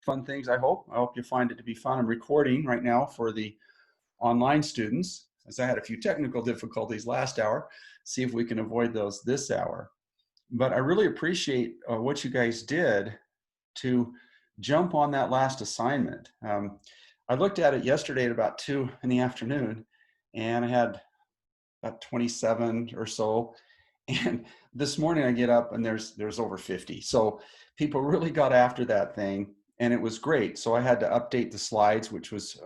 fun things, I hope. I hope you find it to be fun. I'm recording right now for the online students, as I had a few technical difficulties last hour. See if we can avoid those this hour. But I really appreciate what you guys did to jump on that last assignment. I looked at it yesterday at about 2 in the afternoon, and I had about 27 or so. And this morning I get up and there's over 50. So people really got after that thing, and it was great. So I had to update the slides, which was,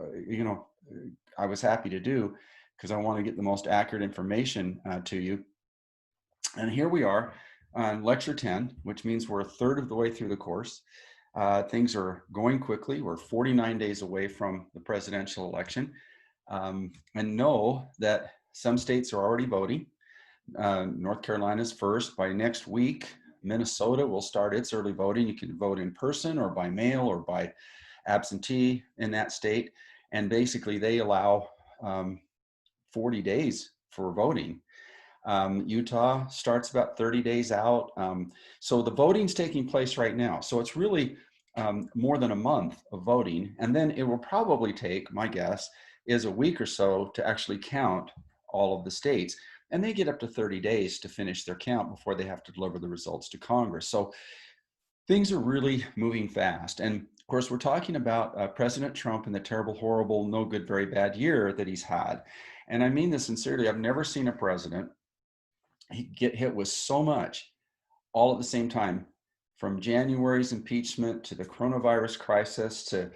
I was happy to do because I want to get the most accurate information to you. And here we are on lecture 10, which means we're a third of the way through the course. Things are going quickly. We're 49 days away from the presidential election. And know that some states are already voting. North Carolina's first. By next week, Minnesota will start its early voting. You can vote in person or by mail or by absentee in that state. And basically they allow 40 days for voting. Utah starts about 30 days out. So the voting's taking place right now. So it's really more than a month of voting. And then it will probably take, my guess, is a week or so to actually count all of the states. And they get up to 30 days to finish their count before they have to deliver the results to Congress. So things are really moving fast. And of course, we're talking about President Trump and the terrible, horrible, no good, very bad year that he's had. And I mean this sincerely. I've never seen a president get hit with so much all at the same time, from January's impeachment to the coronavirus crisis to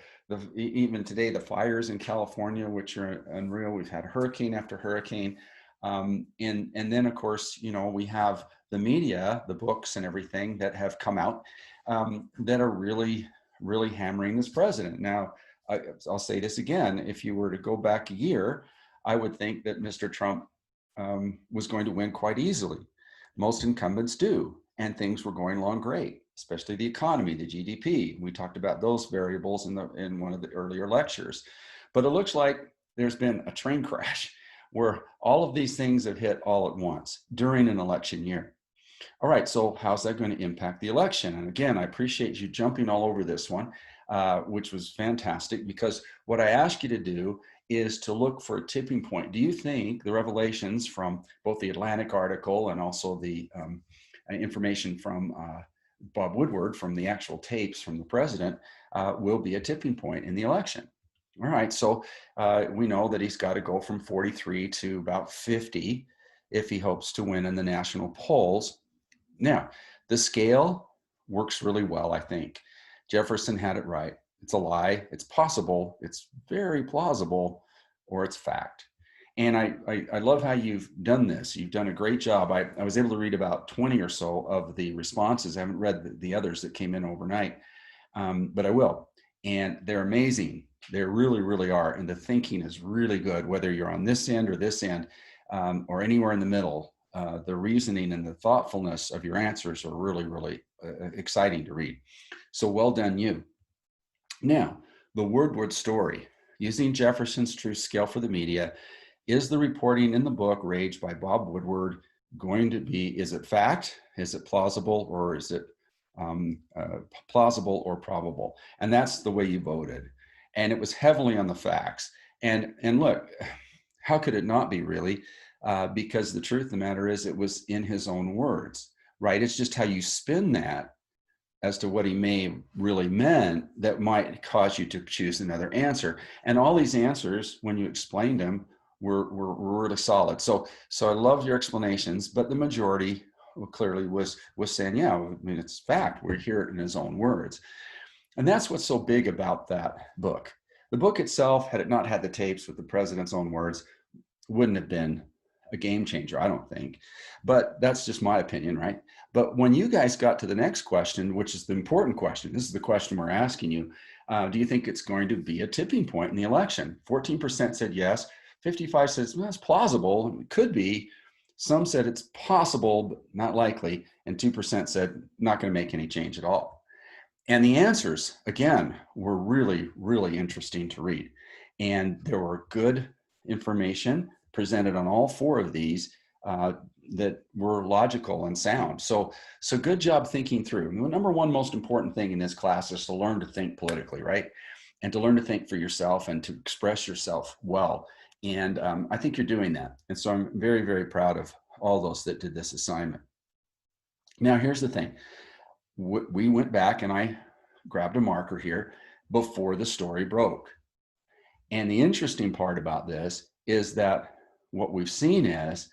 even today, the fires in California, which are unreal. We've had hurricane after hurricane. And then, of course, we have the media, the books and everything that have come out that are really, really hammering this president. Now, I'll say this again. If you were to go back a year, I would think that Mr. Trump was going to win quite easily. Most incumbents do, and things were going along great, especially the economy, the GDP. We talked about those variables in one of the earlier lectures. But it looks like there's been a train crash where all of these things have hit all at once during an election year. All right, so how's that going to impact the election? And again, I appreciate you jumping all over this one, which was fantastic, because what I ask you to do is to look for a tipping point. Do you think the revelations from both the Atlantic article and also the information from Bob Woodward from the actual tapes from the president will be a tipping point in the election? All right, so we know that he's got to go from 43 to about 50 if he hopes to win in the national polls. Now, the scale works really well, I think. Jefferson had it right. It's a lie. It's possible. It's very plausible, or it's fact. And I love how you've done this. You've done a great job. I was able to read about 20 or so of the responses. I haven't read the others that came in overnight, but I will. And they're amazing. They really, really are. And the thinking is really good, whether you're on this end or this end, or anywhere in the middle. The reasoning and the thoughtfulness of your answers are really, really exciting to read. So well done, you. Now, the Woodward story. Using Jefferson's truth scale for the media, is the reporting in the book Rage by Bob Woodward going to be, is it fact, is it plausible, or is it plausible or probable? And that's the way you voted. And it was heavily on the facts. And look, how could it not be, really? Because the truth of the matter is it was in his own words, right? It's just how you spin that as to what he may really meant that might cause you to choose another answer. And all these answers, when you explained them, were really solid. So I love your explanations, but the majority clearly was saying, yeah, I mean, it's fact. We hear it in his own words. And that's what's so big about that book. The book itself, had it not had the tapes with the president's own words, wouldn't have been a game changer, I don't think. But that's just my opinion, right? But when you guys got to the next question, which is the important question, this is the question we're asking you, do you think it's going to be a tipping point in the election? 14% said yes. 55 says, well, it's plausible. It could be. Some said it's possible, but not likely. And 2% said not going to make any change at all. And the answers, again, were really, really interesting to read. And there were good information presented on all four of these that were logical and sound. So good job thinking through. The number one most important thing in this class is to learn to think politically, right? And to learn to think for yourself and to express yourself well. And I think you're doing that. And so I'm very, very proud of all those that did this assignment. Now, here's the thing. We went back and I grabbed a marker here before the story broke. And the interesting part about this is that what we've seen is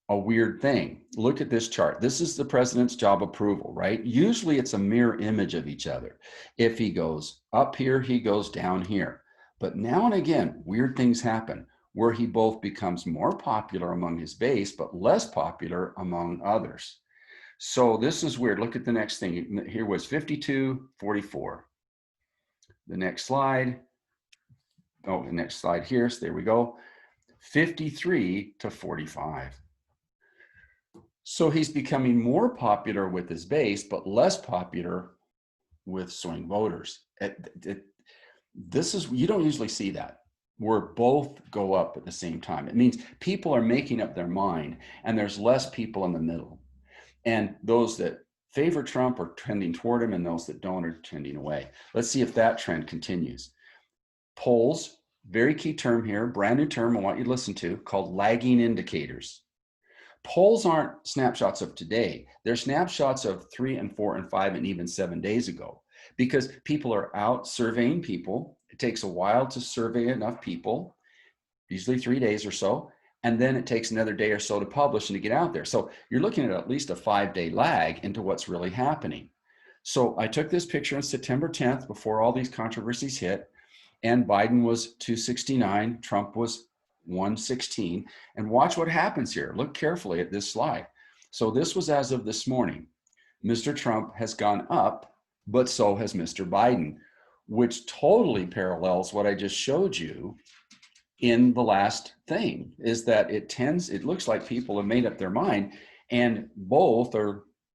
a weird thing. Look at this chart. This is the president's job approval, right? Usually it's a mirror image of each other. If he goes up here, he goes down here. But now and again, weird things happen where he both becomes more popular among his base, but less popular among others. So this is weird. Look at the next thing. Here was 52-44. The next slide. Oh, the next slide here. So there we go. 53-45. So he's becoming more popular with his base, but less popular with swing voters. This is, you don't usually see that, where both go up at the same time. It means people are making up their mind and there's less people in the middle. And those that favor Trump are trending toward him and those that don't are trending away. Let's see if that trend continues. Polls, very key term here, brand new term I want you to listen to, called lagging indicators. Polls aren't snapshots of today. They're snapshots of 3 and 4 and 5 and even 7 days ago, because people are out surveying people. It takes a while to survey enough people, usually 3 days or so, and then it takes another day or so to publish and to get out there. So you're looking at least a 5-day lag into what's really happening. So I took this picture on September 10th before all these controversies hit, and Biden was 269, Trump was 116. And watch what happens here. Look carefully at this slide. So this was as of this morning. Mr. Trump has gone up, but so has Mr. Biden, which totally parallels what I just showed you in the last thing, is that it looks like people have made up their mind and both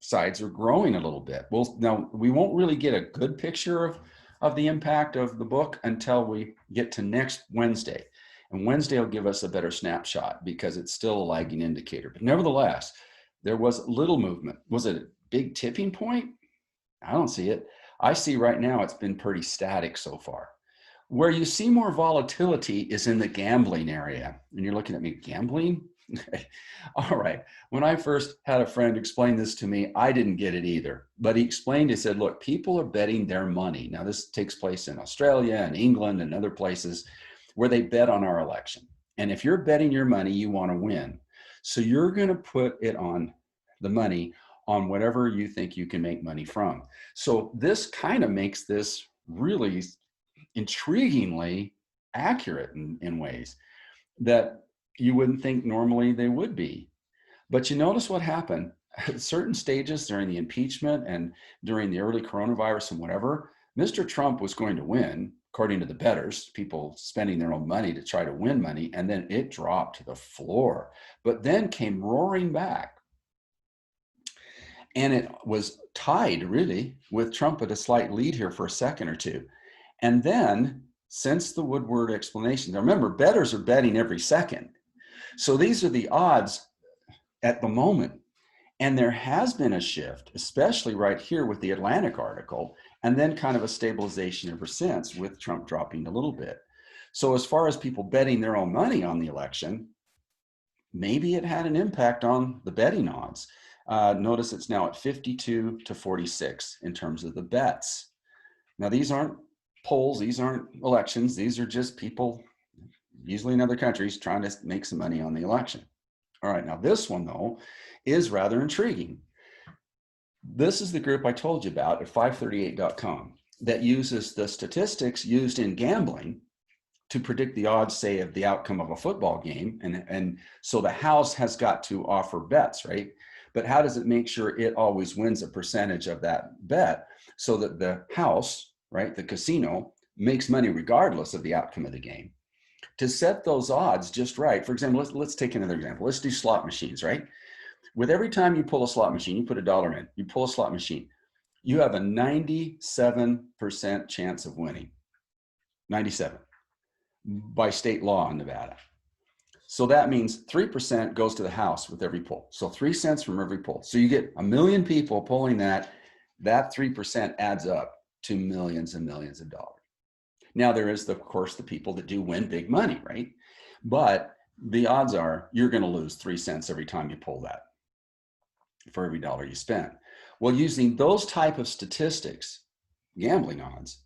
sides are growing a little bit. Well, now we won't really get a good picture of the impact of the book until we get to next Wednesday. And Wednesday will give us a better snapshot because it's still a lagging indicator. But nevertheless, there was little movement. Was it a big tipping point? I don't see it. I see right now it's been pretty static so far. Where you see more volatility is in the gambling area. And you're looking at me, gambling? All right. When I first had a friend explain this to me, I didn't get it either. But he explained, he said, look, people are betting their money. Now, this takes place in Australia and England and other places where they bet on our election. And if you're betting your money, you want to win. So you're going to put it on the money on whatever you think you can make money from. So this kind of makes this really intriguingly accurate in ways that you wouldn't think normally they would be. But you notice what happened at certain stages during the impeachment and during the early coronavirus and whatever, Mr. Trump was going to win, according to the bettors, people spending their own money to try to win money, and then it dropped to the floor, but then came roaring back. And it was tied really with Trump at a slight lead here for a second or two. And then since the Woodward explanation, now remember, bettors are betting every second. So these are the odds at the moment. And there has been a shift, especially right here with the Atlantic article, and then kind of a stabilization ever since with Trump dropping a little bit. So as far as people betting their own money on the election, maybe it had an impact on the betting odds. Notice it's now at 52-46 in terms of the bets. Now, these aren't polls, these aren't elections, these are just people, usually in other countries, trying to make some money on the election. All right, now this one, though, is rather intriguing. This is the group I told you about at 538.com that uses the statistics used in gambling to predict the odds, say, of the outcome of a football game. And so the house has got to offer bets, right? But how does it make sure it always wins a percentage of that bet so that the house, right, the casino, makes money regardless of the outcome of the game? To set those odds just right, for example, let's take another example. Let's do slot machines, right? With every time you pull a slot machine, you put $1 in, you pull a slot machine, you have a 97% chance of winning. 97 by state law in Nevada. So that means 3% goes to the House with every poll. So 3 cents from every poll. So you get 1 million people polling that 3% adds up to millions and millions of dollars. Now there is, of course, the people that do win big money, right? But the odds are you're going to lose 3 cents every time you poll that for every dollar you spend. Well, using those type of statistics, gambling odds,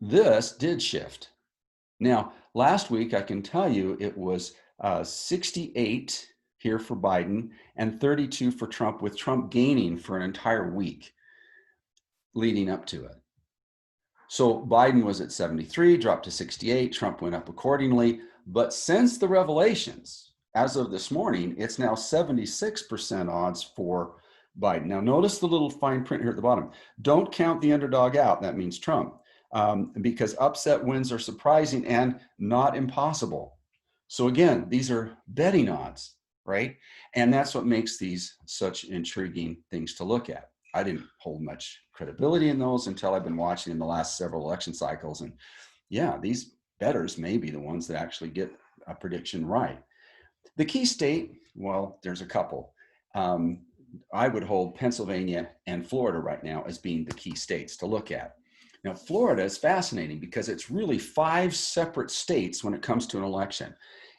this did shift. Now, last week, I can tell you it was 68 here for Biden and 32 for Trump, with Trump gaining for an entire week leading up to it. So Biden was at 73, dropped to 68, Trump went up accordingly. But since the revelations, as of this morning, it's now 76% odds for Biden. Now, notice the little fine print here at the bottom. Don't count the underdog out. That means Trump, because upset wins are surprising and not impossible. So again, these are betting odds, right? And that's what makes these such intriguing things to look at. I didn't hold much credibility in those until I've been watching in the last several election cycles. And yeah, these bettors may be the ones that actually get a prediction right. The key state, well, there's a couple. I would hold Pennsylvania and Florida right now as being the key states to look at. Now, Florida is fascinating because it's really 5 separate states when it comes to an election.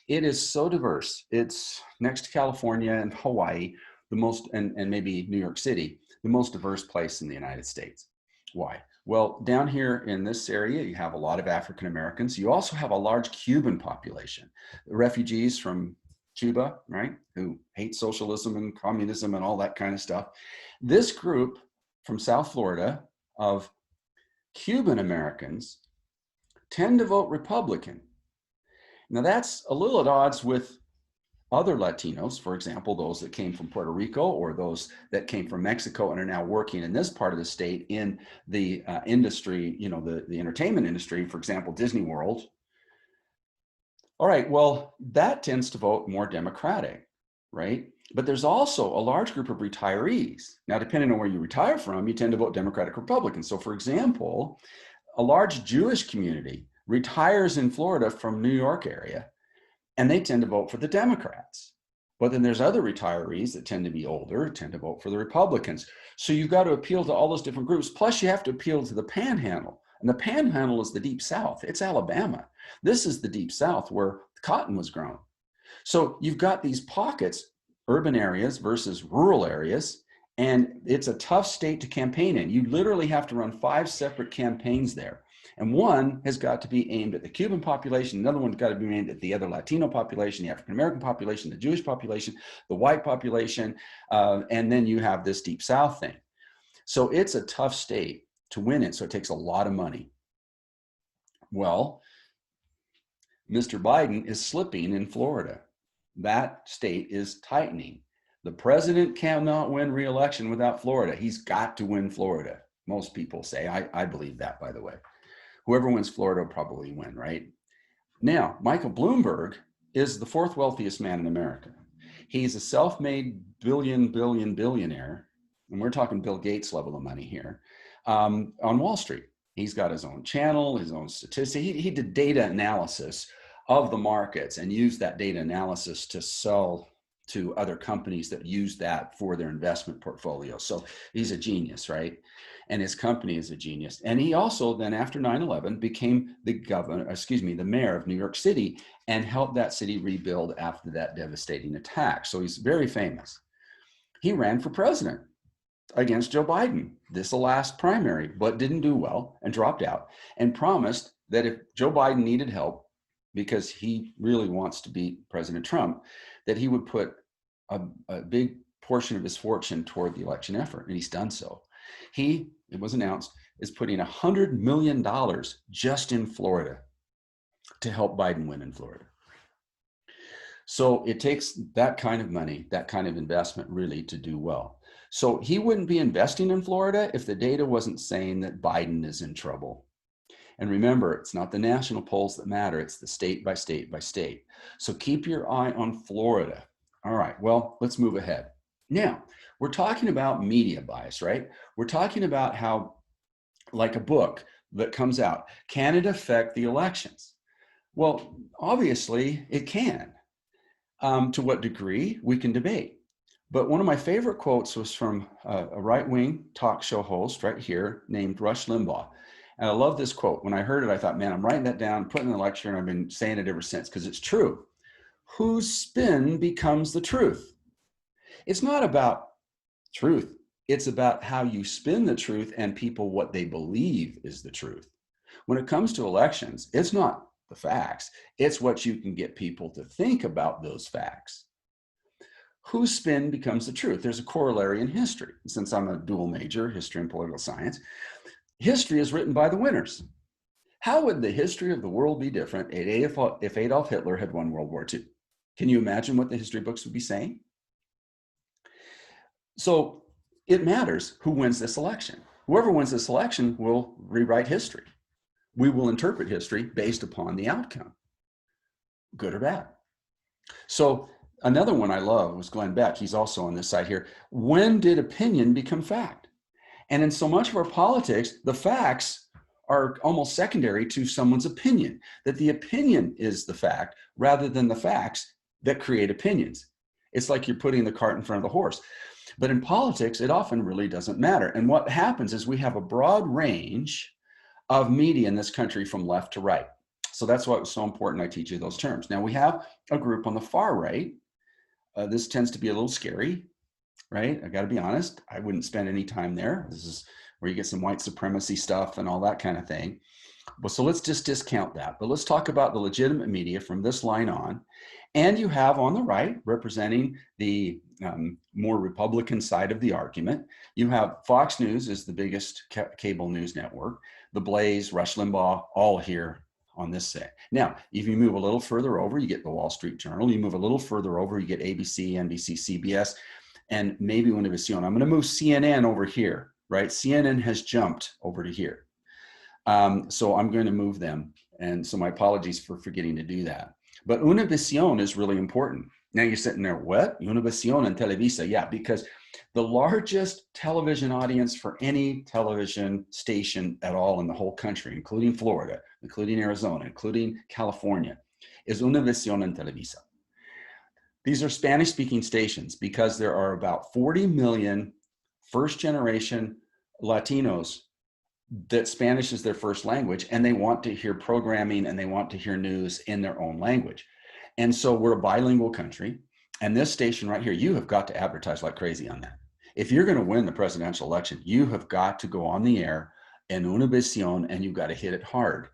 It is so diverse. It's next to California and Hawaii, the most, and maybe New York City, the most diverse place in the United States. Why? Well, down here in this area, you have a lot of African Americans. You also have a large Cuban population, refugees from Cuba, right, who hate socialism and communism and all that kind of stuff. This group from South Florida of Cuban Americans tend to vote Republican. Now that's a little at odds with other Latinos, for example, those that came from Puerto Rico or those that came from Mexico and are now working in this part of the state in the industry, you know, the entertainment industry, for example, Disney World. All right, well, that tends to vote more Democratic, right? But there's also a large group of retirees. Now, depending on where you retire from, you tend to vote Democratic, Republican. So for example, a large Jewish community retires in Florida from New York area, and they tend to vote for the Democrats. But then there's other retirees that tend to be older, tend to vote for the Republicans. So you've got to appeal to all those different groups. Plus you have to appeal to the Panhandle. And the Panhandle is the Deep South. It's Alabama. This is the Deep South where cotton was grown. So you've got these pockets, urban areas versus rural areas, and it's a tough state to campaign in. You literally have to run 5 separate campaigns there. And one has got to be aimed at the Cuban population. Another one's got to be aimed at the other Latino population, the African-American population, the Jewish population, the white population, and then you have this Deep South thing. So it's a tough state to win it, so it takes a lot of money. Well, Mr. Biden is slipping in Florida. That state is tightening. The president cannot win re-election without Florida. He's got to win Florida. Most people say, I believe that, by the way. Whoever wins Florida will probably win, right? Now, Michael Bloomberg is the 4th wealthiest man in America. He's a self-made billionaire, and we're talking Bill Gates level of money here, on Wall Street. He's got his own channel, his own statistics. He did data analysis of the markets and used that data analysis to sell to other companies that use that for their investment portfolio. So he's a genius, right? And his company is a genius. And he also then, after 9/11, became the mayor of New York City and helped that city rebuild after that devastating attack. So he's very famous. He ran for president against Joe Biden this last primary, but didn't do well and dropped out, and promised that if Joe Biden needed help, because he really wants to beat President Trump, that he would put a big portion of his fortune toward the election effort, and he's done so. He, it was announced, is putting $100 million just in Florida to help Biden win in Florida. So it takes that kind of money, that kind of investment really to do well. So he wouldn't be investing in Florida if the data wasn't saying that Biden is in trouble. And remember, it's not the national polls that matter, it's the state by state by state. So keep your eye on Florida. All right, well, let's move ahead. Now, we're talking about media bias, right? We're talking about how, like a book that comes out, can it affect the elections? Well, obviously it can. To what degree, we can debate. But one of my favorite quotes was from a right-wing talk show host right here named Rush Limbaugh. And I love this quote. When I heard it, I thought, man, I'm writing that down, putting it in the lecture, and I've been saying it ever since because it's true. Whose spin becomes the truth? It's not about truth. It's about how you spin the truth and people what they believe is the truth. When it comes to elections, it's not the facts. It's what you can get people to think about those facts. Whose spin becomes the truth? There's a corollary in history. Since I'm a dual major, history and political science, history is written by the winners. How would the history of the world be different if Adolf Hitler had won World War II? Can you imagine what the history books would be saying? So it matters who wins this election. Whoever wins this election will rewrite history. We will interpret history based upon the outcome, good or bad. So another one I love was Glenn Beck. He's also on this side here. When did opinion become fact? And in so much of our politics, the facts are almost secondary to someone's opinion, that the opinion is the fact rather than the facts that create opinions. It's like you're putting the cart in front of the horse. But in politics, it often really doesn't matter. And what happens is we have a broad range of media in this country from left to right. So that's why it was so important I teach you those terms. Now we have a group on the far right. This tends to be a little scary, right? I got to be honest. I wouldn't spend any time there. This is where you get some white supremacy stuff and all that kind of thing. Well, so let's just discount that. But let's talk about the legitimate media from this line on. And you have on the right, representing the more Republican side of the argument, you have Fox News is the biggest cable news network, The Blaze, Rush Limbaugh, all here on this side. Now, if you move a little further over, you get the Wall Street Journal. You move a little further over, you get ABC, NBC, CBS, and maybe Univision. I'm going to move CNN over here, right? CNN has jumped over to here. So I'm going to move them. And so my apologies for forgetting to do that. But Univision is really important. Now you're sitting there, what? Univision and Televisa. Yeah, because the largest television audience for any television station at all in the whole country, including Florida, including Arizona, including California, is Univision and Televisa. These are Spanish-speaking stations because there are about 40 million first-generation Latinos that Spanish is their first language, and they want to hear programming and they want to hear news in their own language. And so we're a bilingual country, and this station right here, you have got to advertise like crazy on that. If you're going to win the presidential election, you have got to go on the air in Univision, and you've got to hit it hard.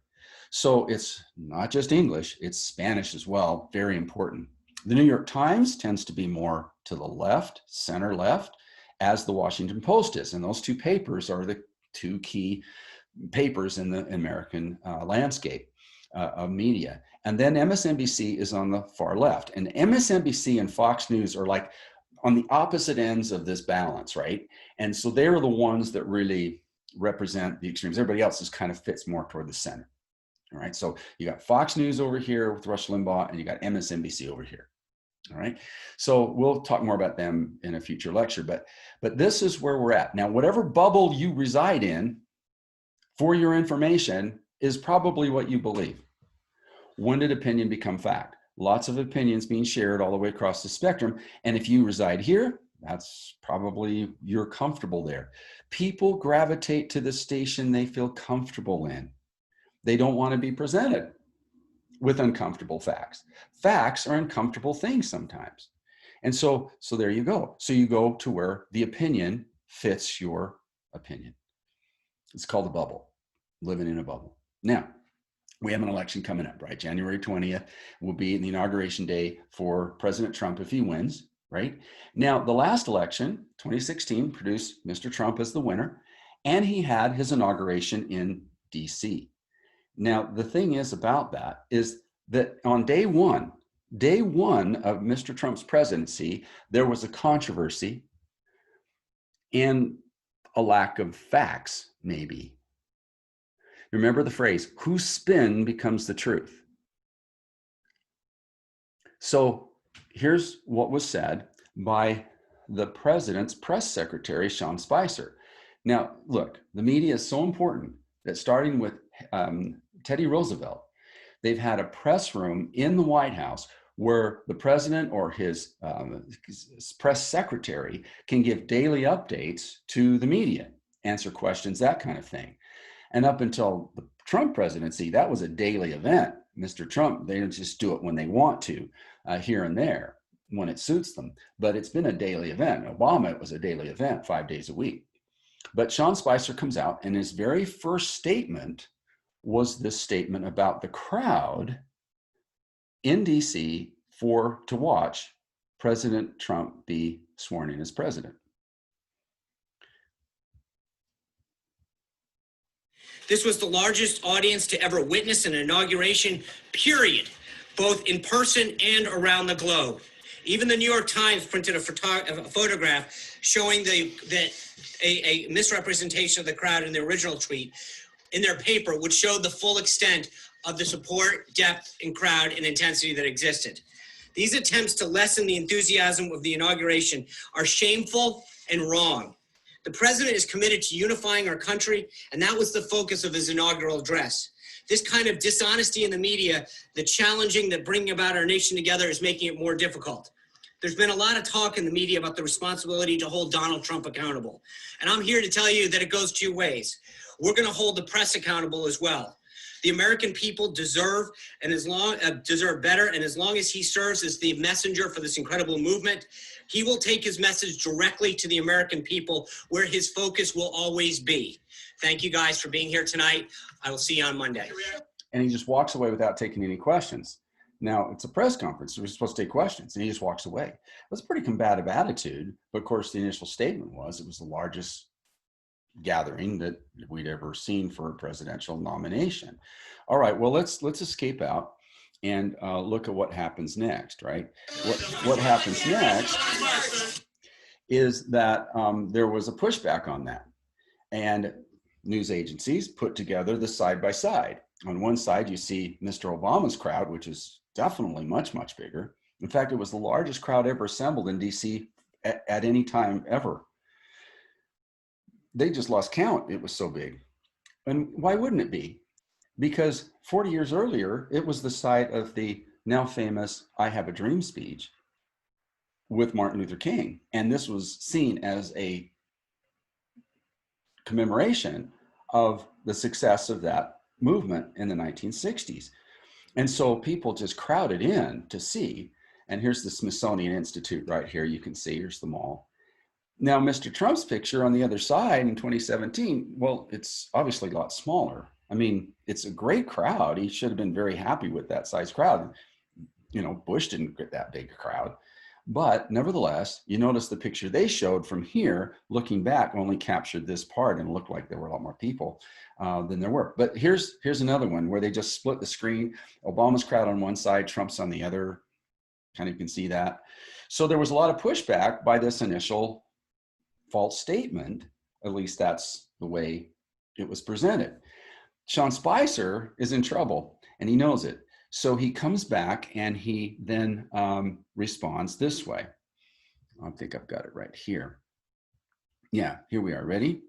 So it's not just English, it's Spanish as well, very important. The New York Times tends to be more to the left, center left, as the Washington Post is, and those two papers are the two key papers in the American landscape of media. And then MSNBC is on the far left. And MSNBC and Fox News are like on the opposite ends of this balance, right? And so they're the ones that really represent the extremes. Everybody else is kind of fits more toward the center. All right, so you got Fox News over here with Rush Limbaugh, and you got MSNBC over here. All right, so we'll talk more about them in a future lecture, but this is where we're at. Now, whatever bubble you reside in for your information is probably what you believe. When did opinion become fact? Lots of opinions being shared all the way across the spectrum, and if you reside here, that's probably you're comfortable there. People gravitate to the station they feel comfortable in. They don't want to be presented with uncomfortable facts. Facts are uncomfortable things sometimes. And so there you go. So you go to where the opinion fits your opinion. It's called a bubble, living in a bubble. Now, we have an election coming up, right? January 20th will be the inauguration day for President Trump if he wins, right? Now, the last election, 2016, produced Mr. Trump as the winner, and he had his inauguration in DC. Now, the thing is about that is that on day one of Mr. Trump's presidency, there was a controversy and a lack of facts, maybe. Remember the phrase, whose spin becomes the truth? So here's what was said by the president's press secretary, Sean Spicer. Now, look, the media is so important that starting with Teddy Roosevelt, they've had a press room in the White House where the president or his press secretary can give daily updates to the media, answer questions, that kind of thing. And up until the Trump presidency, that was a daily event. Mr. Trump, they don't just do it when they want to, here and there, when it suits them. But it's been a daily event. Obama, it was a daily event, 5 days a week. But Sean Spicer comes out, and his very first statement was this statement about the crowd in DC to watch President Trump be sworn in as president. This was the largest audience to ever witness an inauguration, period, both in person and around the globe. Even the New York Times printed a photograph showing a misrepresentation of the crowd in the original tweet in their paper, which showed the full extent of the support, depth, and crowd and intensity that existed. These attempts to lessen the enthusiasm of the inauguration are shameful and wrong. The president is committed to unifying our country, and that was the focus of his inaugural address. This kind of dishonesty in the media, the challenging that bringing about our nation together is making it more difficult. There's been a lot of talk in the media about the responsibility to hold Donald Trump accountable. And I'm here to tell you that it goes two ways. We're going to hold the press accountable as well. The American people deserve better, and as long as he serves as the messenger for this incredible movement, he will take his message directly to the American people, where his focus will always be. Thank you guys for being here tonight. I will see you on Monday. And he just walks away without taking any questions. Now, it's a press conference, so we're supposed to take questions, and he just walks away. It was a pretty combative attitude, but of course the initial statement was it was the largest gathering that we'd ever seen for a presidential nomination. All right, well, let's escape out and look at what happens next, right? What happens next is that there was a pushback on that, and news agencies put together the side-by-side. On one side, you see Mr. Obama's crowd, which is definitely much, much bigger. In fact, it was the largest crowd ever assembled in DC at any time ever. They just lost count. It was so big. And why wouldn't it be? Because 40 years earlier, it was the site of the now famous I Have a Dream speech with Martin Luther King. And this was seen as a commemoration of the success of that movement in the 1960s. And so people just crowded in to see. And here's the Smithsonian Institute right here. You can see, here's the mall. Now, Mr. Trump's picture on the other side in 2017, well, it's obviously a lot smaller. I mean, it's a great crowd. He should have been very happy with that size crowd. You know, Bush didn't get that big a crowd. But nevertheless, you notice the picture they showed from here, looking back, only captured this part and it looked like there were a lot more people than there were. But here's another one where they just split the screen. Obama's crowd on one side, Trump's on the other. Kind of you can see that. So there was a lot of pushback by this initial false statement. At least that's the way it was presented. Sean Spicer is in trouble and he knows it. So he comes back and he then responds this way. I think I've got it right here. Yeah, here we are. Ready?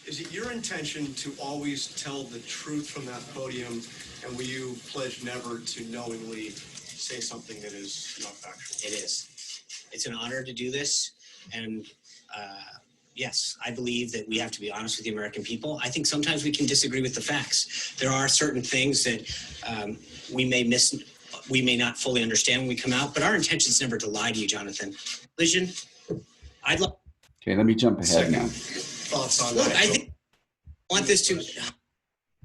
Is it your intention to always tell the truth from that podium, and will you pledge never to knowingly say something that is not factual? It is. It's an honor to do this, and yes, I believe that we have to be honest with the American people. I think sometimes we can disagree with the facts. There are certain things that we may not fully understand when we come out, but our intention is never to lie to you, Jonathan. Listen, Okay, let me jump ahead now. Thoughts on Look, that? I want this to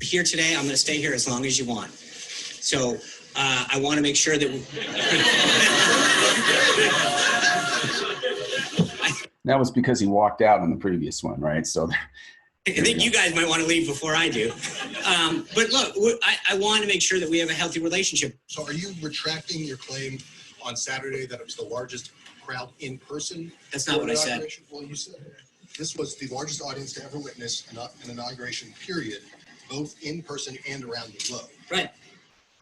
here today. I'm going to stay here as long as you want. So I want to make sure that that was because he walked out on the previous one, right? So I think you guys might want to leave before I do. But look, I want to make sure that we have a healthy relationship. So are you retracting your claim on Saturday that it was the largest crowd in person? That's not what I said. Well, you said this was the largest audience to ever witness an inauguration, period, both in person and around the globe. Right.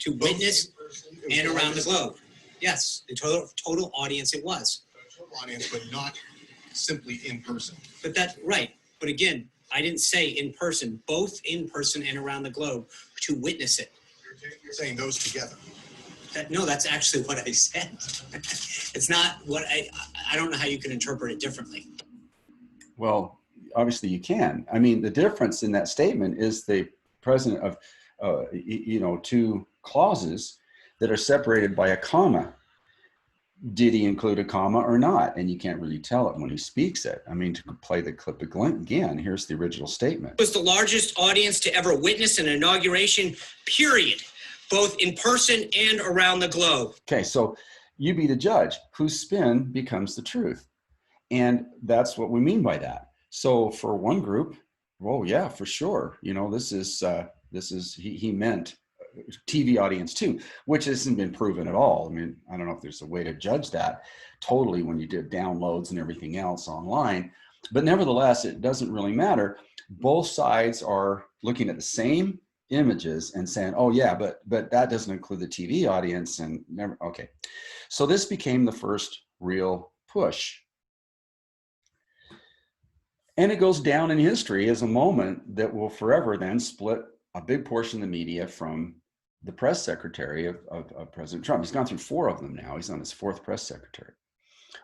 To witness and around the globe. Yes, the total audience it was. Total audience, but not simply in person. But that's right. But again, I didn't say in person, both in person and around the globe to witness it. You're saying those together. No, that's actually what I said. It's not what I don't know how you can interpret it differently. Well, obviously you can. I mean, the difference in that statement is the present of, two clauses that are separated by a comma. Did he include a comma or not? And you can't really tell it when he speaks it. I mean, to play the clip again, here's the original statement. It was the largest audience to ever witness an inauguration, period, both in person and around the globe. Okay, so you be the judge. Whose spin becomes the truth? And that's what we mean by that. So for one group, well, yeah, for sure. This is he meant TV audience too, which hasn't been proven at all. I mean, I don't know if there's a way to judge that totally when you did downloads and everything else online, but nevertheless, it doesn't really matter. Both sides are looking at the same images and saying, oh yeah, but that doesn't include the TV audience and never, okay. So this became the first real push. And it goes down in history as a moment that will forever then split a big portion of the media from the press secretary of President Trump. He's gone through 4 of them now. He's on his 4th press secretary.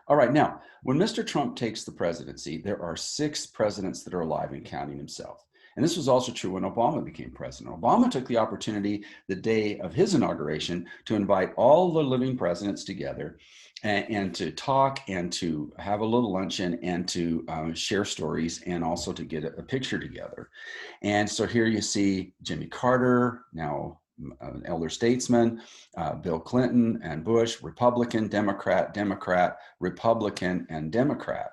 All right, now, when Mr. Trump takes the presidency, there are 6 presidents that are alive and counting himself. And this was also true when Obama became president. Obama took the opportunity the day of his inauguration to invite all the living presidents together and to talk and to have a little luncheon and to share stories and also to get a picture together. And so here you see Jimmy Carter, now an elder statesman, Bill Clinton and Bush, Republican, Democrat, Republican, and Democrat,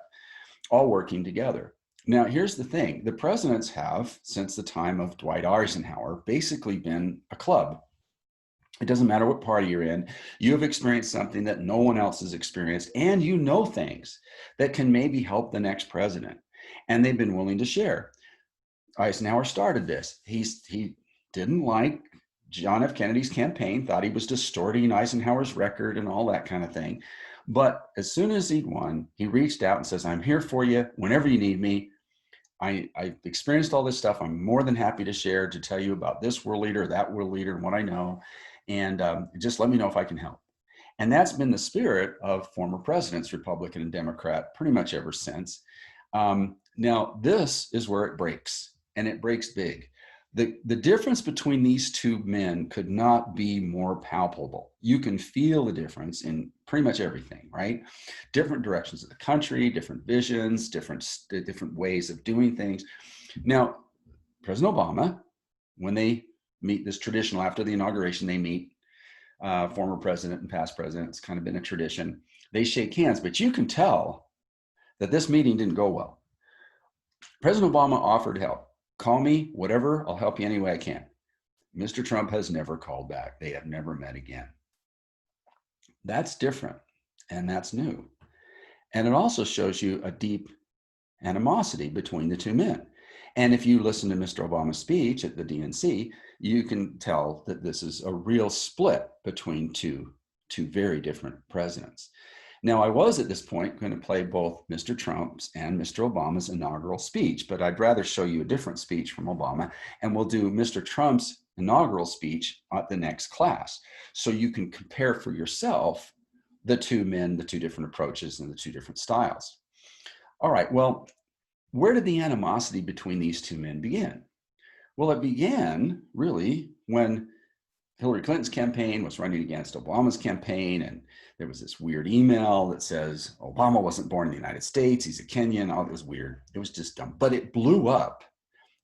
all working together. Now, here's the thing. The presidents have, since the time of Dwight Eisenhower, basically been a club. It doesn't matter what party you're in. You have experienced something that no one else has experienced, and you know things that can maybe help the next president. And they've been willing to share. Eisenhower started this. He didn't like John F. Kennedy's campaign, thought he was distorting Eisenhower's record and all that kind of thing. But as soon as he'd won, he reached out and says, I'm here for you whenever you need me. I've experienced all this stuff. I'm more than happy to share, to tell you about this world leader, that world leader, and what I know. And just let me know if I can help. And that's been the spirit of former presidents, Republican and Democrat, pretty much ever since. Now, this is where it breaks, and it breaks big. The difference between these 2 men could not be more palpable. You can feel the difference in pretty much everything, right? Different directions of the country, different visions, different ways of doing things. Now, President Obama, when they meet, this traditional, after the inauguration, they meet former president and past president. It's kind of been a tradition. They shake hands, but you can tell that this meeting didn't go well. President Obama offered help. Call me, whatever, I'll help you any way I can. Mr. Trump has never called back. They have never met again. That's different, and that's new. And it also shows you a deep animosity between the 2 men. And if you listen to Mr. Obama's speech at the DNC, you can tell that this is a real split between two very different presidents. Now, I was at this point going to play both Mr. Trump's and Mr. Obama's inaugural speech, but I'd rather show you a different speech from Obama, and we'll do Mr. Trump's inaugural speech at the next class. So you can compare for yourself the 2 men, the 2 different approaches, and the 2 different styles. All right, well, where did the animosity between these 2 men begin? Well, it began really when Hillary Clinton's campaign was running against Obama's campaign, and there was this weird email that says Obama wasn't born in the United States, he's a Kenyan. It was weird. It was just dumb. But it blew up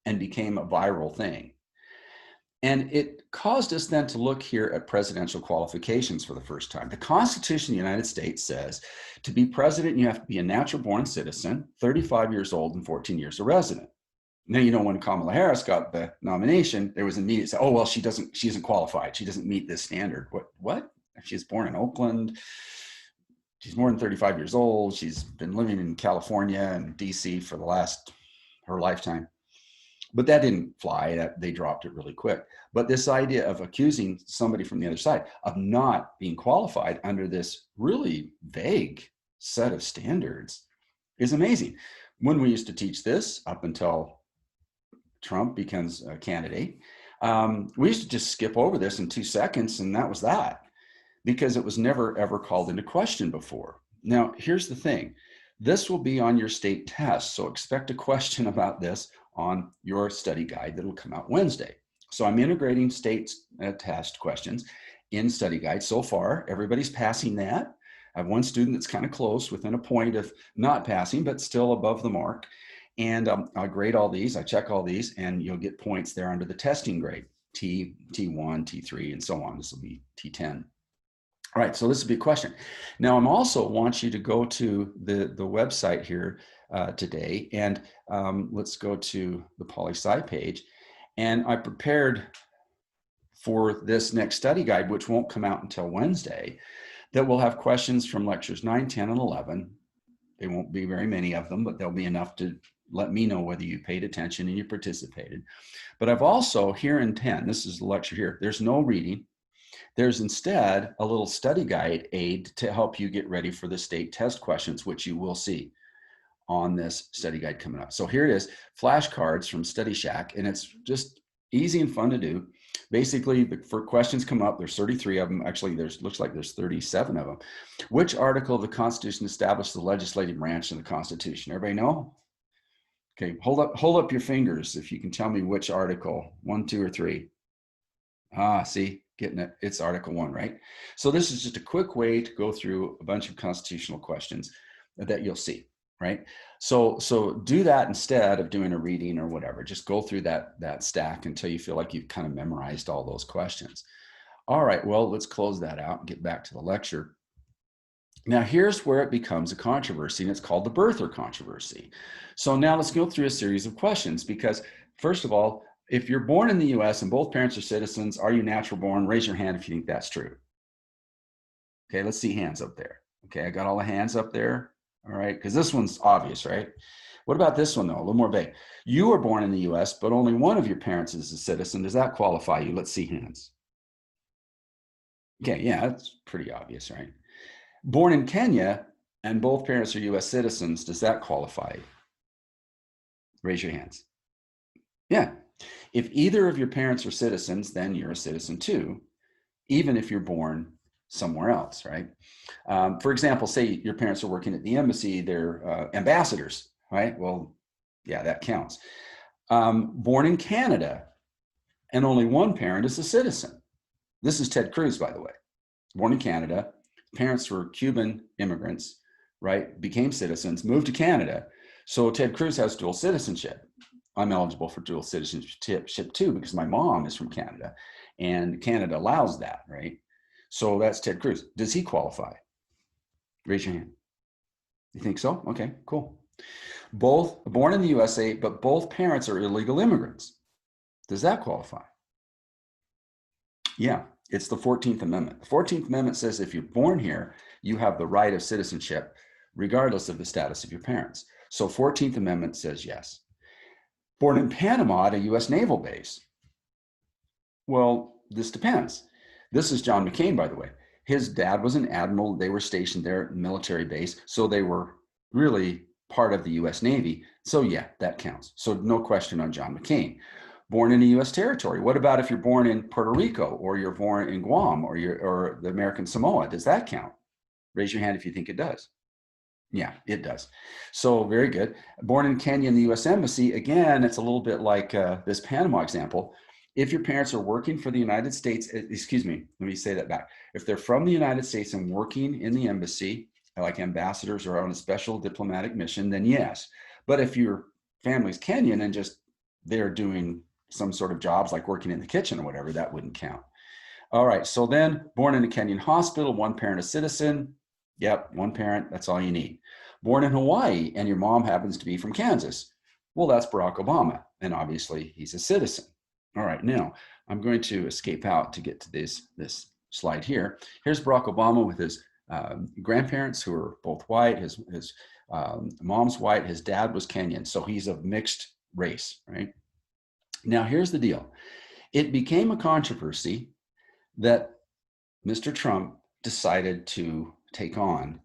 and became a viral thing. And it caused us then to look here at presidential qualifications for the first time. The Constitution of the United States says to be president, you have to be a natural born citizen, 35 years old, and 14 years a resident. Now, when Kamala Harris got the nomination, there was immediate say, oh, well, she isn't qualified. She doesn't meet this standard. What? She was born in Oakland. She's more than 35 years old. She's been living in California and DC for her lifetime. But that didn't fly. They dropped it really quick. But this idea of accusing somebody from the other side of not being qualified under this really vague set of standards is amazing. When we used to teach this up until Trump becomes a candidate, we used to just skip over this in 2 seconds, and that was that. because it was never ever called into question before. Now, here's the thing. This will be on your state test, so expect a question about this on your study guide that will come out Wednesday. So I'm integrating state test questions in study guide. So far, everybody's passing that. I have one student that's kind of close, within a point of not passing, but still above the mark. And I'll grade all these, I check all these, and you'll get points there under the testing grade, T, T1, T3, and so on. This will be T10. All right, so this would be a question. Now, I'm also want you to go to the website here today, and let's go to the poli-sci page. And I prepared for this next study guide, which won't come out until Wednesday, that will have questions from lectures 9, 10, and 11. There won't be very many of them, but there'll be enough to let me know whether you paid attention and you participated. But I've also, here in 10, this is the lecture here, there's no reading. There's instead a little study guide aid to help you get ready for the state test questions, which you will see on this study guide coming up. So here it is, flashcards from Study Shack, and it's just easy and fun to do. Basically, for questions come up, there's 33 of them. Actually, looks like there's 37 of them. Which article of the Constitution established the legislative branch in the Constitution? Everybody know? Okay, hold up your fingers if you can tell me which article, 1, 2, or 3. Ah, see, getting it. It's Article 1, right? So this is just a quick way to go through a bunch of constitutional questions that you'll see, right? So do that instead of doing a reading or whatever. Just go through that stack until you feel like you've kind of memorized all those questions. All right, well, let's close that out and get back to the lecture. Now, here's where it becomes a controversy, and it's called the birther controversy. So now let's go through a series of questions, because first of all, if you're born in the US and both parents are citizens, are you natural born? Raise your hand if you think that's true. Okay, let's see hands up there. Okay, I got all the hands up there. All right, because this one's obvious, right? What about this one though? A little more vague. You were born in the US, but only one of your parents is a citizen. Does that qualify you? Let's see hands. Okay, yeah, that's pretty obvious, right? Born in Kenya and both parents are US citizens. Does that qualify you? Raise your hands. Yeah. If either of your parents are citizens, then you're a citizen too, even if you're born somewhere else, right? For example, say your parents are working at the embassy, they're ambassadors, right? Well, yeah, that counts. Born in Canada and only one parent is a citizen. This is Ted Cruz, by the way. Born in Canada, parents were Cuban immigrants, right? Became citizens, moved to Canada. So Ted Cruz has dual citizenship. I'm eligible for dual citizenship too, because my mom is from Canada and Canada allows that, right? So that's Ted Cruz. Does he qualify? Raise your hand. You think so? Okay, cool. Both born in the USA, but both parents are illegal immigrants. Does that qualify? Yeah, it's the 14th Amendment. The 14th Amendment says if you're born here, you have the right of citizenship, regardless of the status of your parents. So 14th Amendment says yes. Born in Panama at a US naval base. Well, this depends. This is John McCain, by the way. His dad was an admiral. They were stationed there at a military base. So they were really part of the US Navy. So yeah, that counts. So no question on John McCain. Born in a US territory. What about if you're born in Puerto Rico or you're born in Guam or the American Samoa? Does that count? Raise your hand if you think it does. Yeah, it does. So very good. Born in Kenya in the US Embassy, again, it's a little bit like this Panama example. If your parents are working for the United States, excuse me, let me say that back. If they're from the United States and working in the embassy, like ambassadors or on a special diplomatic mission, then yes. But if your family's Kenyan and just they're doing some sort of jobs like working in the kitchen or whatever, that wouldn't count. All right, so then born in a Kenyan hospital, one parent a citizen. Yep, one parent, that's all you need. Born in Hawaii and your mom happens to be from Kansas. Well, that's Barack Obama, and obviously he's a citizen. All right, now I'm going to escape out to get to this slide here. Here's Barack Obama with his grandparents who are both white. His mom's white, his dad was Kenyan, so he's of mixed race, right? Now, here's the deal. It became a controversy that Mr. Trump decided to take on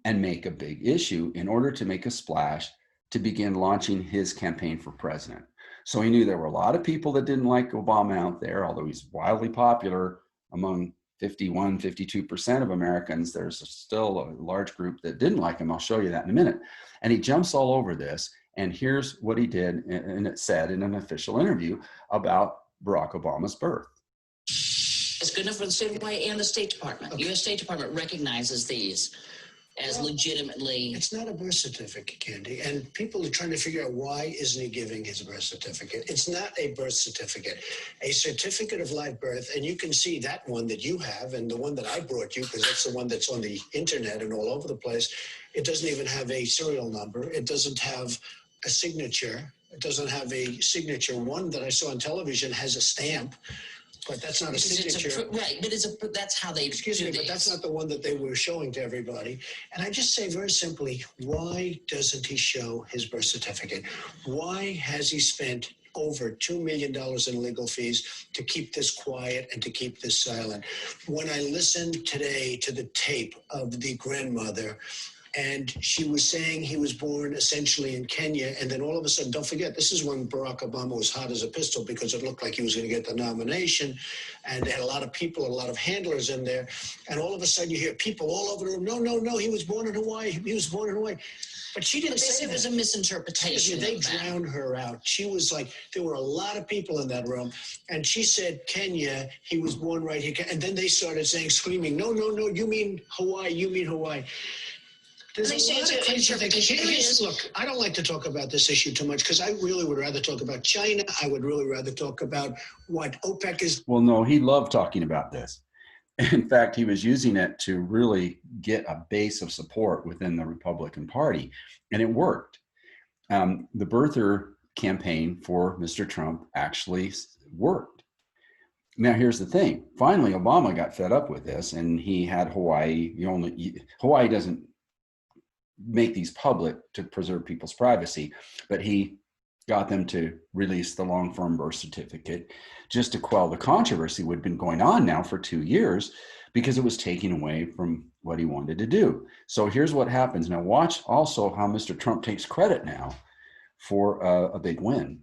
and make a big issue in order to make a splash to begin launching his campaign for president. So he knew there were a lot of people that didn't like Obama out there, although he's wildly popular among 51, 52% of Americans, there's still a large group that didn't like him. I'll show you that in a minute. And he jumps all over this. And here's what he did, and it said in an official interview about Barack Obama's birth. It's good enough for the state of Hawaii and the State Department. Okay. U.S. State Department recognizes these as legitimately. It's not a birth certificate, Candy, and people are trying to figure out why isn't he giving his birth certificate. It's not a birth certificate. A certificate of live birth, and you can see that one that you have and the one that I brought you, because that's the one that's on the internet and all over the place. It doesn't even have a serial number. It doesn't have a signature. It doesn't have a signature. One that I saw on television has a stamp, but that's not a signature. Right, but that's how they Excuse me, but that's not the one that they were showing to everybody. And I just say very simply, why doesn't he show his birth certificate? Why has he spent over $2 million in legal fees to keep this quiet and to keep this silent? When I listened today to the tape of the grandmother, and she was saying he was born essentially in Kenya. And then all of a sudden, don't forget, this is when Barack Obama was hot as a pistol because it looked like he was going to get the nomination. And they had a lot of people, a lot of handlers in there. And all of a sudden you hear people all over the room, no, he was born in Hawaii. He was born in Hawaii. But she didn't say it was a misinterpretation. They drowned her out. She was like, there were a lot of people in that room. And she said, Kenya, he was born right here. And then they started saying, screaming, no, you mean Hawaii, you mean Hawaii. There's a lot of crazy things. Look, I don't like to talk about this issue too much because I really would rather talk about China. I would really rather talk about what OPEC is. Well, no, he loved talking about this. In fact, he was using it to really get a base of support within the Republican Party, and it worked. The birther campaign for Mr. Trump actually worked. Now, here's the thing. Finally, Obama got fed up with this, and he had Hawaii. Hawaii doesn't make these public to preserve people's privacy, but he got them to release the long-form birth certificate just to quell the controversy that had been going on now for 2 years because it was taking away from what he wanted to do. So here's what happens. Now watch also how Mr. Trump takes credit now for a big win.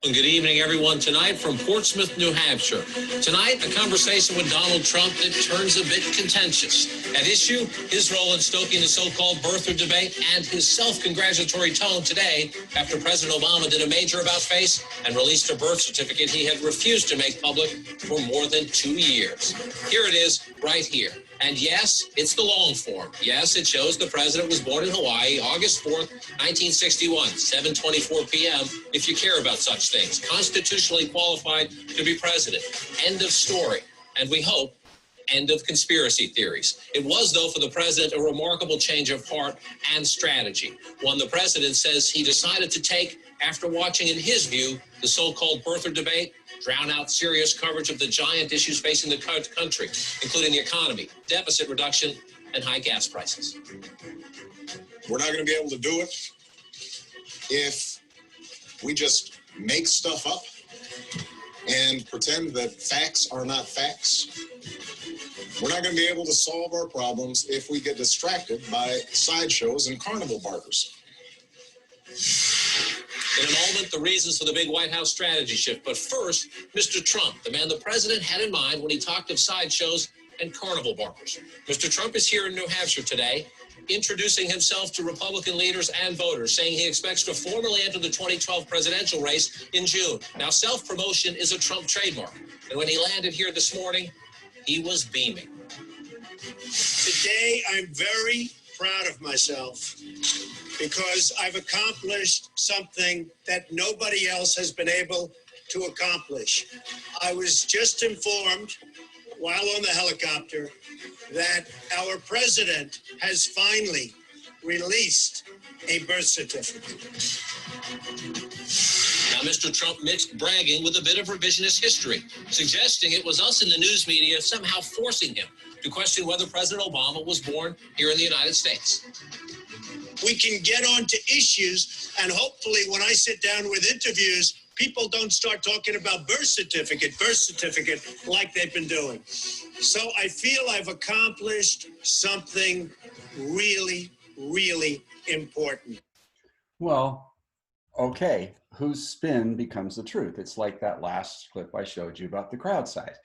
Good evening, everyone. Tonight from Portsmouth, New Hampshire. Tonight, a conversation with Donald Trump that turns a bit contentious. At issue, his role in stoking the so-called birther debate and his self-congratulatory tone today after President Obama did a major about-face and released a birth certificate he had refused to make public for more than 2 years. Here it is, right here. And yes, it's the long form. Yes, it shows the president was born in Hawaii, August 4th, 1961, 7:24 p.m., if you care about such things. Constitutionally qualified to be president. End of story. And we hope, end of conspiracy theories. It was, though, for the president, a remarkable change of heart and strategy. One the president says he decided to take after watching, in his view, the so-called birther debate drown out serious coverage of the giant issues facing the country, including the economy, deficit reduction, and high gas prices. We're not going to be able to do it if we just make stuff up and pretend that facts are not facts. We're not going to be able to solve our problems if we get distracted by sideshows and carnival barkers. In a moment, the reasons for the big White House strategy shift. But first, Mr. Trump, the man the president had in mind when he talked of sideshows and carnival barkers. Mr. Trump is here in New Hampshire today, introducing himself to Republican leaders and voters, saying he expects to formally enter the 2012 presidential race in June. Now, self-promotion is a Trump trademark. And when he landed here this morning, he was beaming. Today, I'm very proud of myself because I've accomplished something that nobody else has been able to accomplish. I was just informed while on the helicopter that our president has finally released a birth certificate. Now, Mr. Trump mixed bragging with a bit of revisionist history, suggesting it was us in the news media somehow forcing him to question whether President Obama was born here in the United States. We can get on to issues, and hopefully when I sit down with interviews, people don't start talking about birth certificate, like they've been doing. So I feel I've accomplished something really, really important. Well, okay, whose spin becomes the truth? It's like that last clip I showed you about the crowd size.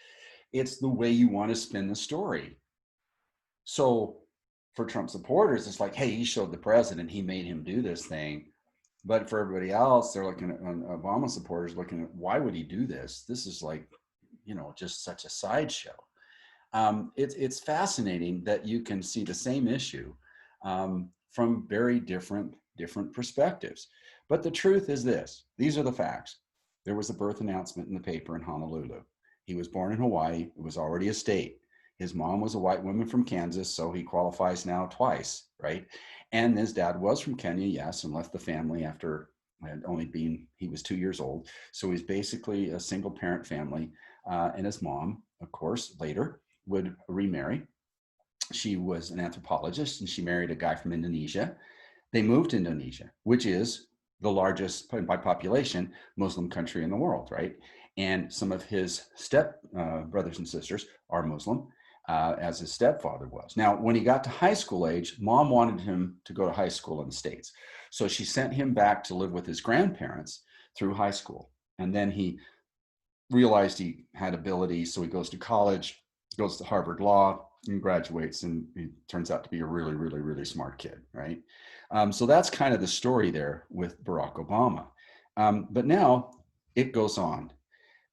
it's the way you want to spin the story. So for Trump supporters, it's like, hey, he showed the president, he made him do this thing. But for everybody else, they're looking at Obama supporters looking at, why would he do this? This is like, just such a sideshow. It's fascinating that you can see the same issue from very different perspectives. But the truth is this, these are the facts. There was a birth announcement in the paper in Honolulu. He was born in Hawaii. It was already a state. His mom was a white woman from Kansas, so he qualifies now twice, right? And his dad was from Kenya, yes, and left the family after he was 2 years old. So he's basically a single parent family. And his mom, of course, later would remarry. She was an anthropologist and she married a guy from Indonesia. They moved to Indonesia, which is the largest, by population, Muslim country in the world, right? And some of his step brothers and sisters are Muslim, as his stepfather was. Now, when he got to high school age, mom wanted him to go to high school in the States. So she sent him back to live with his grandparents through high school. And then he realized he had ability, so he goes to college, goes to Harvard Law, and graduates, and he turns out to be a really, really, really smart kid, right? So that's kind of the story there with Barack Obama. But now it goes on,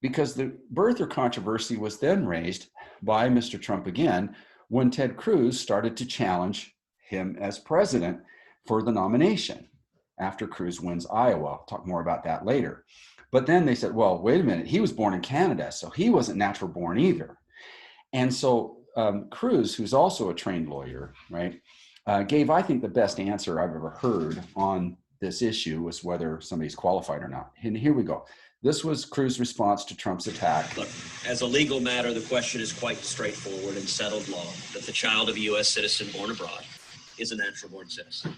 because the birther controversy was then raised by Mr. Trump again when Ted Cruz started to challenge him as president for the nomination after Cruz wins Iowa. I'll talk more about that later. But then they said, well, wait a minute, he was born in Canada, so he wasn't natural born either. And so Cruz, who's also a trained lawyer, right, gave, I think, the best answer I've ever heard on this issue, was whether somebody's qualified or not. And here we go. This was Cruz's response to Trump's attack. Look, as a legal matter, the question is quite straightforward and settled law that the child of a U.S. citizen born abroad is a natural born citizen.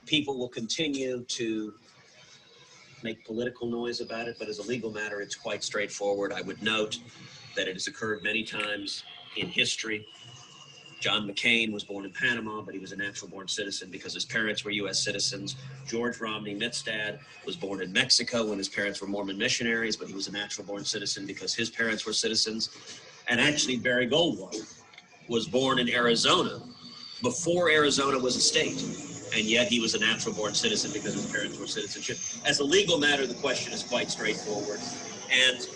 People will continue to make political noise about it, but as a legal matter, it's quite straightforward. I would note that it has occurred many times in history. John McCain was born in Panama, but he was a natural born citizen because his parents were U.S. citizens. George Romney Mitstad was born in Mexico when his parents were Mormon missionaries, but he was a natural born citizen because his parents were citizens. And actually, Barry Goldwater was born in Arizona before Arizona was a state, and yet he was a natural born citizen because his parents were citizenship. As a legal matter, the question is quite straightforward. And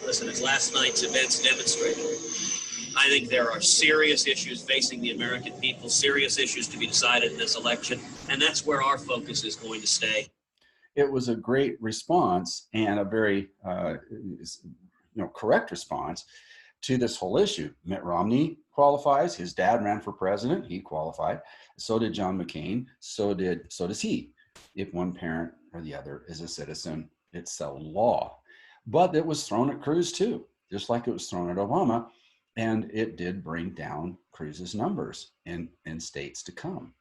listen, as last night's events demonstrated, I think there are serious issues facing the American people, serious issues to be decided in this election, and that's where our focus is going to stay. It was a great response and a very correct response to this whole issue. Mitt Romney qualifies. His dad ran for president. He qualified. So did John McCain. So does he. If one parent or the other is a citizen, it's settled law. But it was thrown at Cruz too, just like it was thrown at Obama. And it did bring down Cruz's numbers in states to come.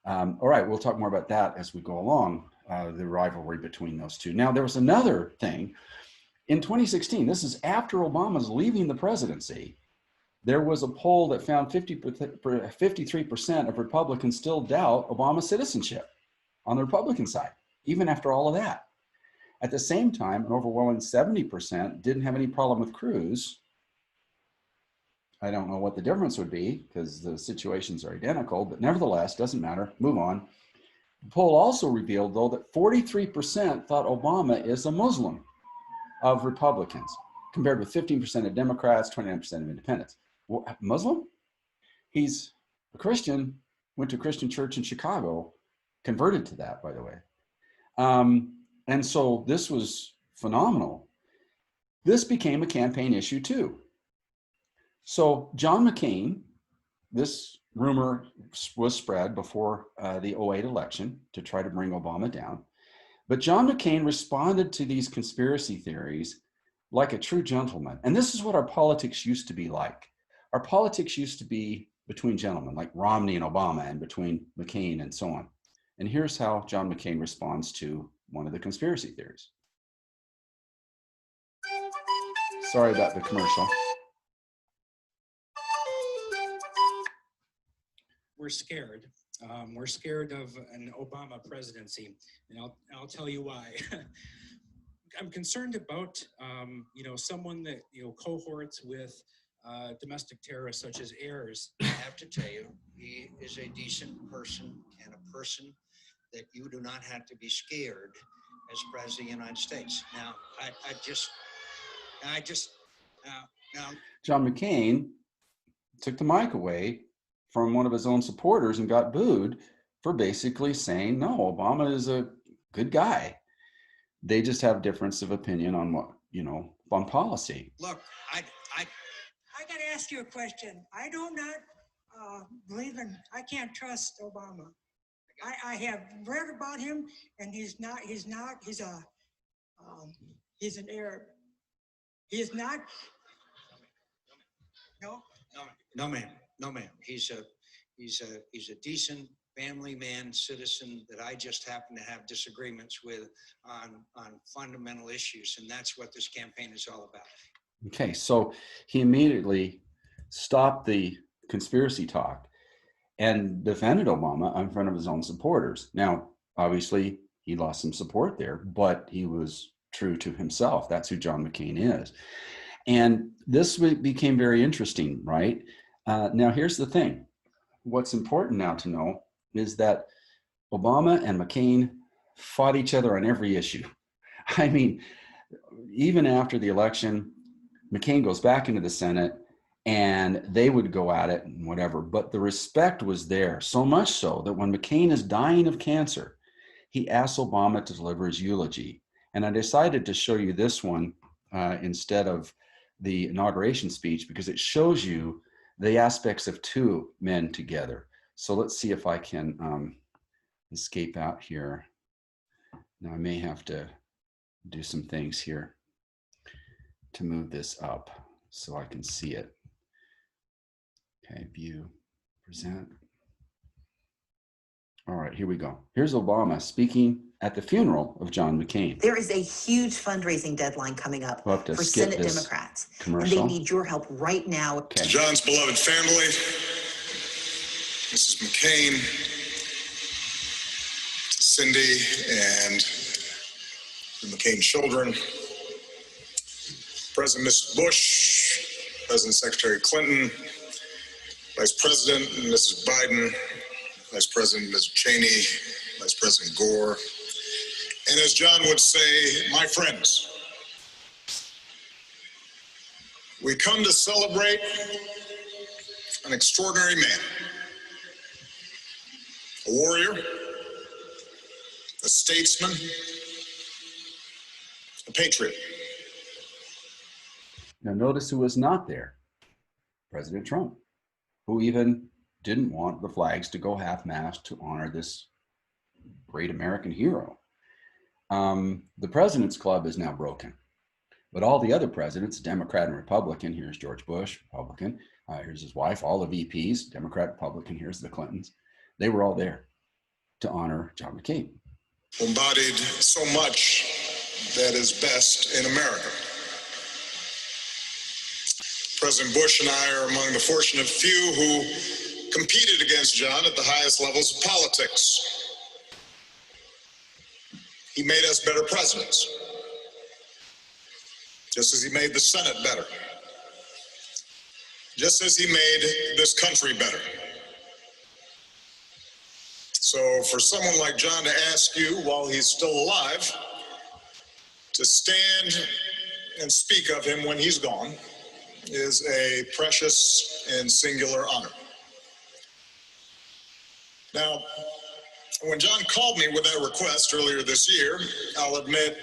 All right, we'll talk more about that as we go along, the rivalry between those two. Now, there was another thing. In 2016, this is after Obama's leaving the presidency, there was a poll that found 53% of Republicans still doubt Obama's citizenship on the Republican side, even after all of that. At the same time, an overwhelming 70% didn't have any problem with Cruz. I don't know what the difference would be because the situations are identical, but nevertheless, doesn't matter. Move on. The poll also revealed, though, that 43% thought Obama is a Muslim of Republicans, compared with 15% of Democrats, 29% of independents. Well, Muslim? He's a Christian, went to a Christian church in Chicago, converted to that, by the way. And so this was phenomenal. This became a campaign issue too. So John McCain, this rumor was spread before the 2008 election to try to bring Obama down. But John McCain responded to these conspiracy theories like a true gentleman. And this is what our politics used to be like. Our politics used to be between gentlemen, like Romney and Obama, and between McCain and so on. And here's how John McCain responds to one of the conspiracy theories. Sorry about the commercial. We're scared. We're scared of an Obama presidency, and I'll tell you why. I'm concerned about, someone that, cohorts with domestic terrorists such as Ayers. I have to tell you, he is a decent person and a person that you do not have to be scared as President of the United States. Now, now, John McCain took the mic away from one of his own supporters and got booed for basically saying, no, Obama is a good guy. They just have difference of opinion on what, on policy. look, I got to ask you a question. I do not I can't trust Obama. I have read about him, and he's an Arab. He is not. no, ma'am. He's a decent family man, citizen that I just happen to have disagreements with on fundamental issues, and that's what this campaign is all about. Okay, so he immediately stopped the conspiracy talk and defended Obama in front of his own supporters. Now, obviously, he lost some support there, but he was true to himself. That's who John McCain is. And this became very interesting, right? Now, here's the thing. What's important now to know is that Obama and McCain fought each other on every issue. I mean, even after the election, McCain goes back into the Senate and they would go at it and whatever, but the respect was there, so much so that when McCain is dying of cancer, he asks Obama to deliver his eulogy. And I decided to show you this one instead of the inauguration speech because it shows you the aspects of two men together. So let's see if I can escape out here. Now I may have to do some things here to move this up so I can see it. Okay, view, present. All right, here we go. Here's Obama speaking at the funeral of John McCain. There is a huge fundraising deadline coming up for Senate Democrats, and they need your help right now. To John's beloved family, Mrs. McCain, to Cindy and the McCain children, President Mrs. Bush, President Secretary Clinton, Vice President Mrs. Biden, Vice President Ms. Cheney, Vice President Gore, and as John would say, my friends. We come to celebrate an extraordinary man, a warrior, a statesman, a patriot. Now notice who was not there, President Trump, who even didn't want the flags to go half-mast to honor this great American hero. The President's Club is now broken, but all the other presidents, Democrat and Republican, here's George Bush, Republican, here's his wife, all the VPs, Democrat, Republican, here's the Clintons. They were all there to honor John McCain. Embodied so much that is best in America. President Bush and I are among the fortunate few who competed against John at the highest levels of politics. He made us better presidents, just as he made the Senate better, just as he made this country better. So for someone like John to ask you while he's still alive to stand and speak of him when he's gone is a precious and singular honor. Now, when John called me with that request earlier this year, I'll admit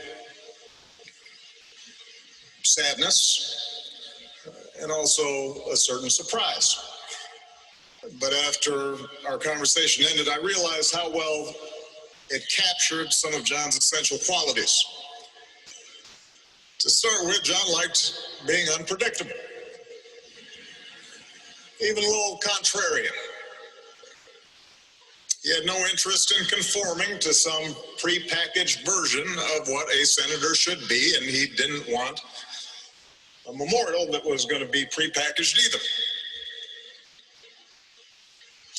sadness and also a certain surprise. But after our conversation ended, I realized how well it captured some of John's essential qualities. To start with, John liked being unpredictable, even a little contrarian. He had no interest in conforming to some prepackaged version of what a senator should be, and he didn't want a memorial that was going to be prepackaged either.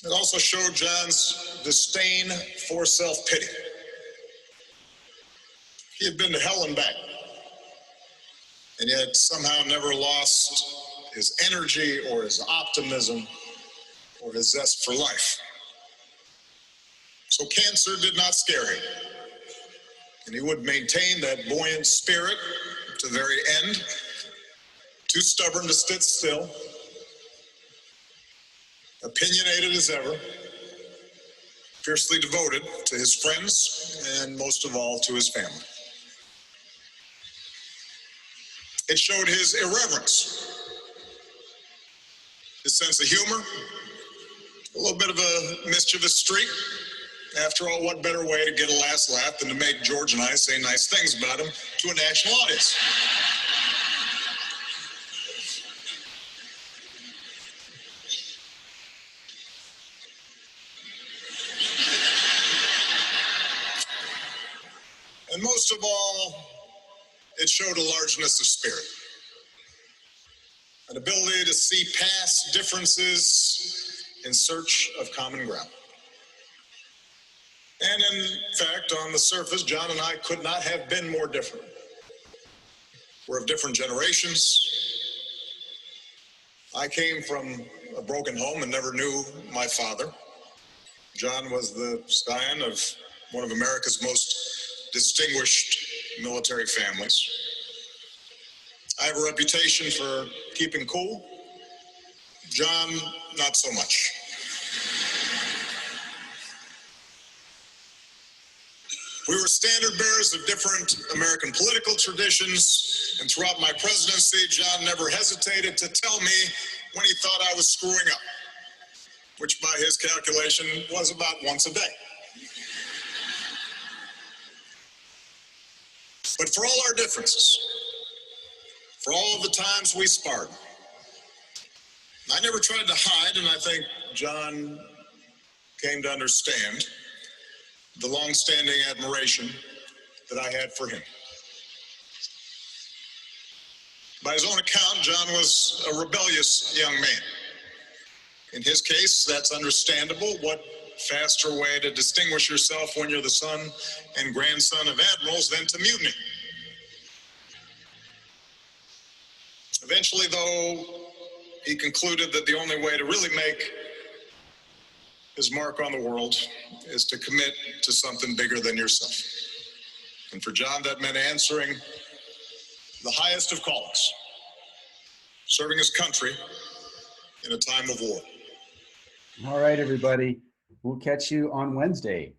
It also showed John's disdain for self-pity. He had been to hell and back and yet somehow never lost his energy or his optimism or his zest for life. So cancer did not scare him, and he would maintain that buoyant spirit to the very end, too stubborn to sit still, opinionated as ever, fiercely devoted to his friends, and most of all to his family. It showed his irreverence, his sense of humor, a little bit of a mischievous streak. After all, what better way to get a last laugh than to make George and I say nice things about him to a national audience? And most of all, it showed a largeness of spirit, an ability to see past differences in search of common ground. And in fact, on the surface, John and I could not have been more different. We're of different generations. I came from a broken home and never knew my father. John was the scion of one of America's most distinguished military families. I have a reputation for keeping cool. John, not so much. We were standard bearers of different American political traditions, and throughout my presidency, John never hesitated to tell me when he thought I was screwing up, which by his calculation was about once a day. But for all our differences, for all of the times we sparred, I never tried to hide, and I think John came to understand the long-standing admiration that I had for him. By his own account, John was a rebellious young man. In his case, that's understandable. What faster way to distinguish yourself when you're the son and grandson of admirals than to mutiny? Eventually, though, he concluded that the only way to really make his mark on the world is to commit to something bigger than yourself. And for John, that meant answering the highest of callings, serving his country in a time of war. All right, everybody. We'll catch you on Wednesday.